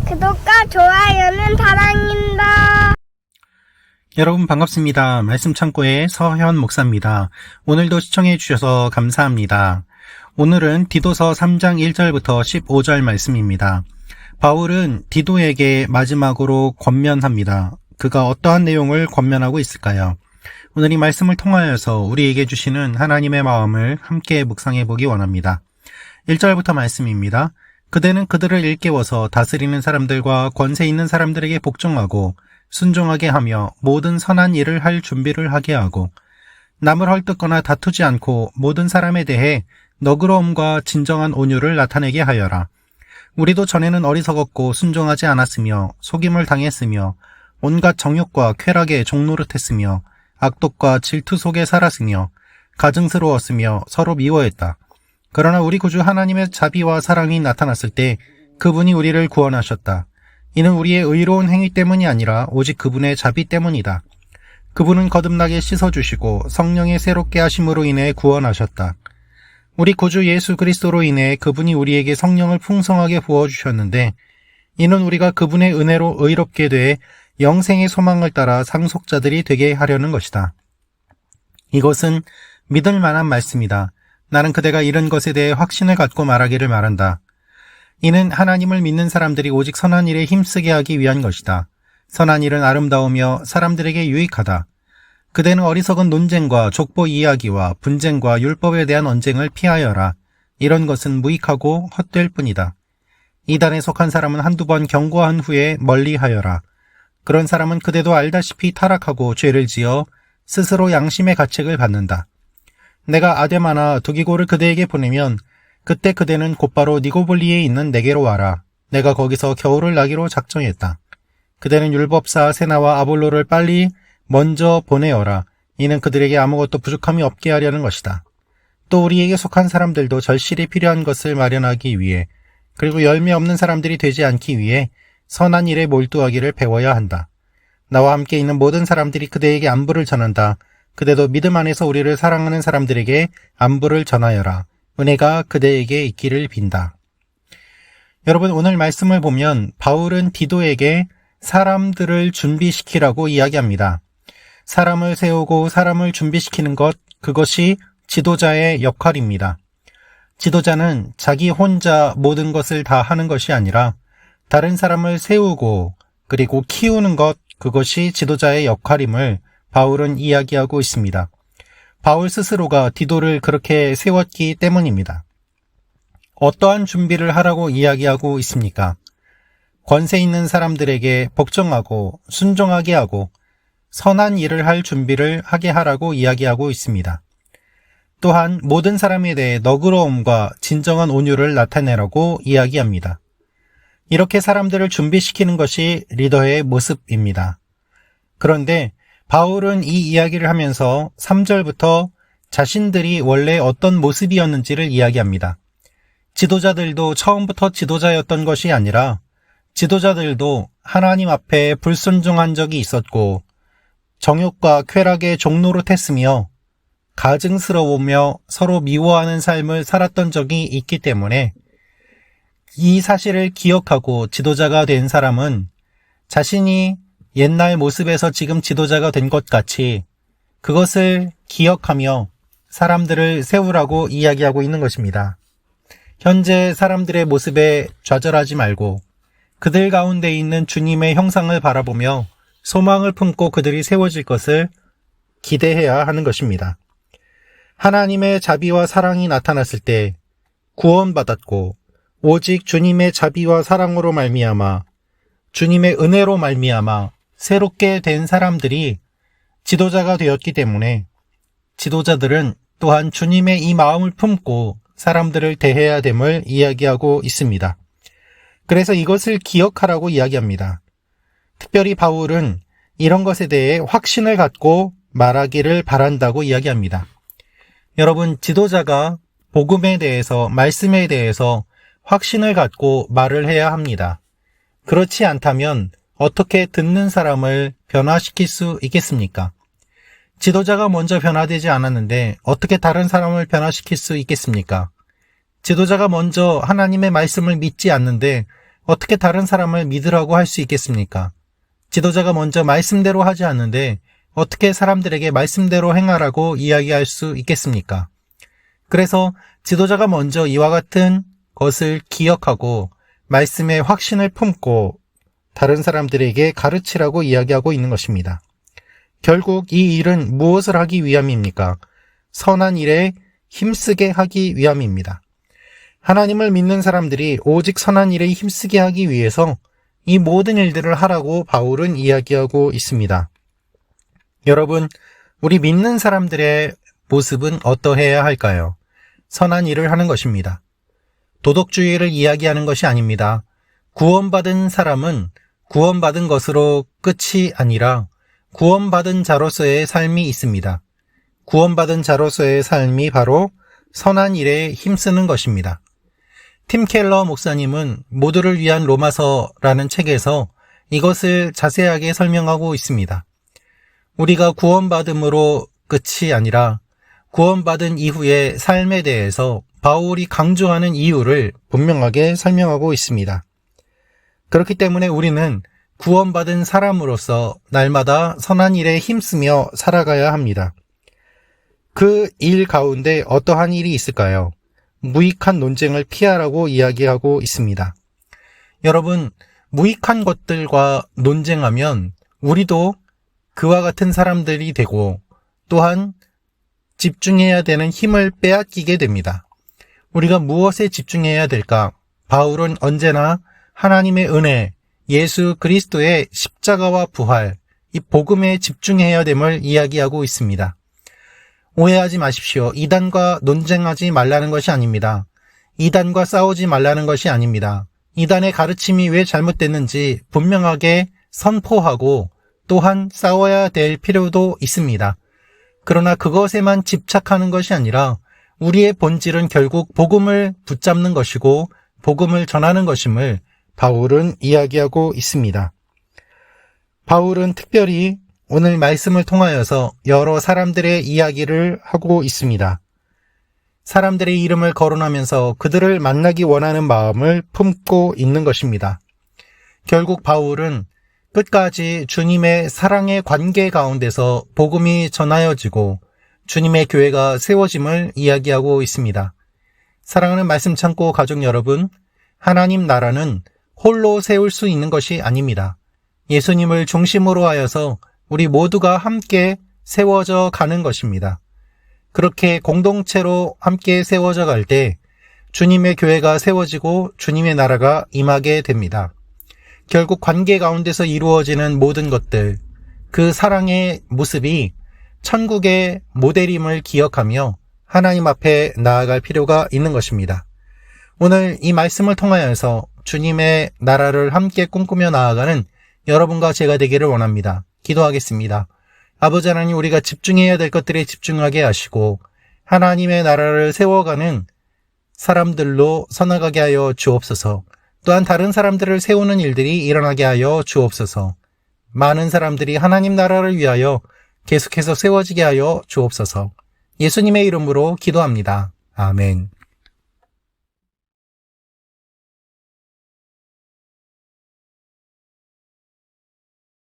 구독과 좋아요는 사랑입니다. 여러분 반갑습니다. 말씀 창고의 서현 목사입니다. 오늘도 시청해 주셔서 감사합니다. 오늘은 디도서 3장 1절부터 15절 말씀입니다. 바울은 디도에게 마지막으로 권면합니다. 그가 어떠한 내용을 권면하고 있을까요? 오늘 이 말씀을 통하여서 우리에게 주시는 하나님의 마음을 함께 묵상해 보기 원합니다. 1절부터 말씀입니다. 그대는 그들을 일깨워서 다스리는 사람들과 권세 있는 사람들에게 복종하고 순종하게 하며 모든 선한 일을 할 준비를 하게 하고 남을 헐뜯거나 다투지 않고 모든 사람에 대해 너그러움과 진정한 온유를 나타내게 하여라. 우리도 전에는 어리석었고 순종하지 않았으며 속임을 당했으며 온갖 정욕과 쾌락에 종노릇했으며 악독과 질투 속에 살았으며 가증스러웠으며 서로 미워했다. 그러나 우리 구주 하나님의 자비와 사랑이 나타났을 때 그분이 우리를 구원하셨다. 이는 우리의 의로운 행위 때문이 아니라 오직 그분의 자비 때문이다. 그분은 거듭나게 씻어주시고 성령의 새롭게 하심으로 인해 구원하셨다. 우리 구주 예수 그리스도로 인해 그분이 우리에게 성령을 풍성하게 부어주셨는데 이는 우리가 그분의 은혜로 의롭게 돼 영생의 소망을 따라 상속자들이 되게 하려는 것이다. 이것은 믿을 만한 말씀이다. 나는 그대가 이런 것에 대해 확신을 갖고 말하기를 말한다. 이는 하나님을 믿는 사람들이 오직 선한 일에 힘쓰게 하기 위한 것이다. 선한 일은 아름다우며 사람들에게 유익하다. 그대는 어리석은 논쟁과 족보 이야기와 분쟁과 율법에 대한 언쟁을 피하여라. 이런 것은 무익하고 헛될 뿐이다. 이단에 속한 사람은 한두 번 경고한 후에 멀리하여라. 그런 사람은 그대도 알다시피 타락하고 죄를 지어 스스로 양심의 가책을 받는다. 내가 아데마나 두기고를 그대에게 보내면 그때 그대는 곧바로 니고볼리에 있는 내게로 와라. 내가 거기서 겨울을 나기로 작정했다. 그대는 율법사 세나와 아볼로를 빨리 먼저 보내어라. 이는 그들에게 아무것도 부족함이 없게 하려는 것이다. 또 우리에게 속한 사람들도 절실히 필요한 것을 마련하기 위해 그리고 열매 없는 사람들이 되지 않기 위해 선한 일에 몰두하기를 배워야 한다. 나와 함께 있는 모든 사람들이 그대에게 안부를 전한다. 그대도 믿음 안에서 우리를 사랑하는 사람들에게 안부를 전하여라. 은혜가 그대에게 있기를 빈다. 여러분, 오늘 말씀을 보면 바울은 디도에게 사람들을 준비시키라고 이야기합니다. 사람을 세우고 사람을 준비시키는 것, 그것이 지도자의 역할입니다. 지도자는 자기 혼자 모든 것을 다 하는 것이 아니라 다른 사람을 세우고 그리고 키우는 것, 그것이 지도자의 역할임을 바울은 이야기하고 있습니다. 바울 스스로가 디도를 그렇게 세웠기 때문입니다. 어떠한 준비를 하라고 이야기하고 있습니까? 권세 있는 사람들에게 복종하고 순종하게 하고 선한 일을 할 준비를 하게 하라고 이야기하고 있습니다. 또한 모든 사람에 대해 너그러움과 진정한 온유를 나타내라고 이야기합니다. 이렇게 사람들을 준비시키는 것이 리더의 모습입니다. 그런데 바울은 이 이야기를 하면서 3절부터 자신들이 원래 어떤 모습이었는지를 이야기합니다. 지도자들도 처음부터 지도자였던 것이 아니라 지도자들도 하나님 앞에 불순종한 적이 있었고 정욕과 쾌락에 종노릇했으며 가증스러우며 서로 미워하는 삶을 살았던 적이 있기 때문에 이 사실을 기억하고 지도자가 된 사람은 자신이 옛날 모습에서 지금 지도자가 된 것 같이 그것을 기억하며 사람들을 세우라고 이야기하고 있는 것입니다. 현재 사람들의 모습에 좌절하지 말고 그들 가운데 있는 주님의 형상을 바라보며 소망을 품고 그들이 세워질 것을 기대해야 하는 것입니다. 하나님의 자비와 사랑이 나타났을 때 구원받았고 오직 주님의 자비와 사랑으로 말미암아 주님의 은혜로 말미암아 새롭게 된 사람들이 지도자가 되었기 때문에 지도자들은 또한 주님의 이 마음을 품고 사람들을 대해야 됨을 이야기하고 있습니다. 그래서 이것을 기억하라고 이야기합니다. 특별히 바울은 이런 것에 대해 확신을 갖고 말하기를 바란다고 이야기합니다. 여러분, 지도자가 복음에 대해서, 말씀에 대해서 확신을 갖고 말을 해야 합니다. 그렇지 않다면 어떻게 듣는 사람을 변화시킬 수 있겠습니까? 지도자가 먼저 변화되지 않았는데 어떻게 다른 사람을 변화시킬 수 있겠습니까? 지도자가 먼저 하나님의 말씀을 믿지 않는데 어떻게 다른 사람을 믿으라고 할 수 있겠습니까? 지도자가 먼저 말씀대로 하지 않는데 어떻게 사람들에게 말씀대로 행하라고 이야기할 수 있겠습니까? 그래서 지도자가 먼저 이와 같은 것을 기억하고 말씀의 확신을 품고 다른 사람들에게 가르치라고 이야기하고 있는 것입니다. 결국 이 일은 무엇을 하기 위함입니까? 선한 일에 힘쓰게 하기 위함입니다. 하나님을 믿는 사람들이 오직 선한 일에 힘쓰게 하기 위해서 이 모든 일들을 하라고 바울은 이야기하고 있습니다. 여러분, 우리 믿는 사람들의 모습은 어떠해야 할까요? 선한 일을 하는 것입니다. 도덕주의를 이야기하는 것이 아닙니다. 구원받은 사람은 구원받은 것으로 끝이 아니라 구원받은 자로서의 삶이 있습니다. 구원받은 자로서의 삶이 바로 선한 일에 힘쓰는 것입니다. 팀 켈러 목사님은 모두를 위한 로마서라는 책에서 이것을 자세하게 설명하고 있습니다. 우리가 구원받음으로 끝이 아니라 구원받은 이후의 삶에 대해서 바울이 강조하는 이유를 분명하게 설명하고 있습니다. 그렇기 때문에 우리는 구원받은 사람으로서 날마다 선한 일에 힘쓰며 살아가야 합니다. 그 일 가운데 어떠한 일이 있을까요? 무익한 논쟁을 피하라고 이야기하고 있습니다. 여러분, 무익한 것들과 논쟁하면 우리도 그와 같은 사람들이 되고 또한 집중해야 되는 힘을 빼앗기게 됩니다. 우리가 무엇에 집중해야 될까? 바울은 언제나 하나님의 은혜, 예수 그리스도의 십자가와 부활, 이 복음에 집중해야 됨을 이야기하고 있습니다. 오해하지 마십시오. 이단과 논쟁하지 말라는 것이 아닙니다. 이단과 싸우지 말라는 것이 아닙니다. 이단의 가르침이 왜 잘못됐는지 분명하게 선포하고 또한 싸워야 될 필요도 있습니다. 그러나 그것에만 집착하는 것이 아니라 우리의 본질은 결국 복음을 붙잡는 것이고 복음을 전하는 것임을 바울은 이야기하고 있습니다. 바울은 특별히 오늘 말씀을 통하여서 여러 사람들의 이야기를 하고 있습니다. 사람들의 이름을 거론하면서 그들을 만나기 원하는 마음을 품고 있는 것입니다. 결국 바울은 끝까지 주님의 사랑의 관계 가운데서 복음이 전하여지고 주님의 교회가 세워짐을 이야기하고 있습니다. 사랑하는 말씀 창고 가족 여러분, 하나님 나라는 홀로 세울 수 있는 것이 아닙니다. 예수님을 중심으로 하여서 우리 모두가 함께 세워져 가는 것입니다. 그렇게 공동체로 함께 세워져 갈 때 주님의 교회가 세워지고 주님의 나라가 임하게 됩니다. 결국 관계 가운데서 이루어지는 모든 것들, 그 사랑의 모습이 천국의 모델임을 기억하며 하나님 앞에 나아갈 필요가 있는 것입니다. 오늘 이 말씀을 통하여서 주님의 나라를 함께 꿈꾸며 나아가는 여러분과 제가 되기를 원합니다. 기도하겠습니다. 아버지 하나님, 우리가 집중해야 될 것들에 집중하게 하시고 하나님의 나라를 세워가는 사람들로 서나가게 하여 주옵소서. 또한 다른 사람들을 세우는 일들이 일어나게 하여 주옵소서. 많은 사람들이 하나님 나라를 위하여 계속해서 세워지게 하여 주옵소서. 예수님의 이름으로 기도합니다. 아멘.